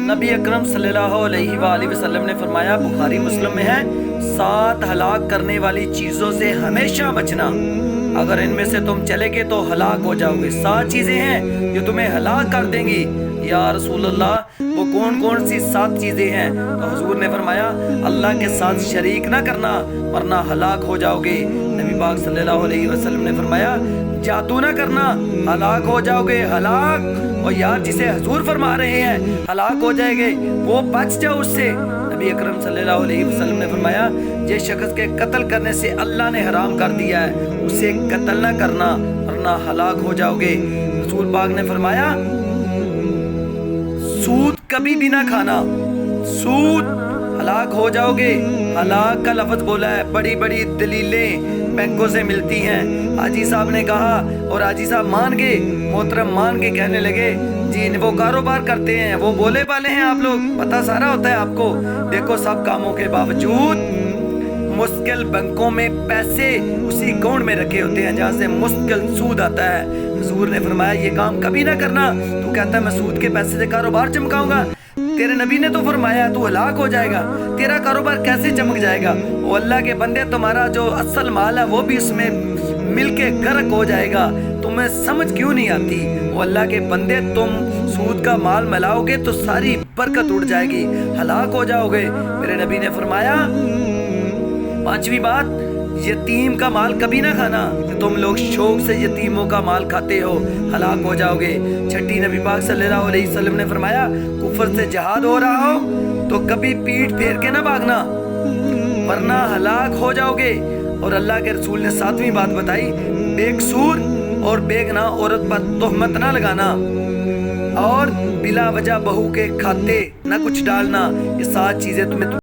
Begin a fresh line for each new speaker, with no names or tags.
नबी अकरम सल्लल्लाहु अलैहि वसल्लम ने फरमाया, बुखारी मुस्लिम में है, 7 हलाक करने वाली चीज़ों से हमेशा बचना, अगर इनमें से तुम चले गए तो हलाक हो जाओगे। 7 चीज़ें हैं जो तुम्हें हलाक कर देंगी। या रसूल अल्लाह, वो कौन कौन सी 7 चीज़ें हैं? तो हुजूर ने फरमाया, अल्लाह के साथ शरीक ना करना वरना हलाक हो जाओगे। नबी पाक सल्लल्लाहु अलैहि वसल्लम ने फरमाया, जादू ना करना, हलाक हो जाओगे, हलाक। और यार, जिसे हुजूर फरमा रहे हैं हलाक हो जाएंगे, वो बच जाओ उससे। नबी अकरम सल्लल्लाहु अलैहि वसल्लम ने फरमाया, जिस शख्स के कत्ल करने से अल्लाह ने हराम कर दिया है, उसे कत्ल ना करना वरना हलाक हो जाओगे। रसूल पाक ने फरमाया, सूद कभी भी ना खाना, सूद हलाक हो जाओगे। हलाक का लफ्ज़ बोला है, बड़ी बड़ी दलीलें बैंकों से मिलती हैं। हाजी साहब ने कहा और हाजी साहब मान गए, मोहतरम मान के कहने लगे, जी वो कारोबार करते हैं, वो बोले वाले हैं, आप लोग पता सारा होता है आपको। देखो, सब कामों के बावजूद मुश्किल बैंकों में पैसे उसी अकाउंट में रखे होते हैं जहाँ से मुश्किल सूद आता है। हुजूर ने फरमाया, ये काम कभी ना करना। तू कहता है मैं सूद के पैसे से कारोबार चमकाऊंगा, तेरे नबी ने तो फरमाया तू हलाक हो जाएगा, तेरा कारोबार कैसे चमक जाएगा? वो अल्लाह के बंदे, तुम्हारा जो असल माल है वो भी उसमें मिलके गर्क हो जाएगा। तुम्हें समझ क्यों नहीं आती? वो अल्लाह के बंदे, तुम सूद का माल मिलाओगे तो सारी बरकत उड़ जाएगी, हलाक हो जाओगे। मेरे नबी ने फरमाया, 5वीं बात, यतीम का माल कभी ना खाना। तुम लोग शौक से यतीमों का माल खाते हो, हलाक हो जाओगे। 6, नबी पाक सल्लल्लाहु अलैहि वसल्लम ने फरमाया, कुफर से जिहाद हो रहा हो तो कभी पीठ फेर के ना भागना वरना हलाक हो जाओगे। और अल्लाह के रसूल ने 7वीं बात बताई, बेकसूर और बेगना औरत पर तोहमत ना लगाना और बिला वजह बहू के खाते ना कुछ डालना। ये 7 चीजें तुम्हें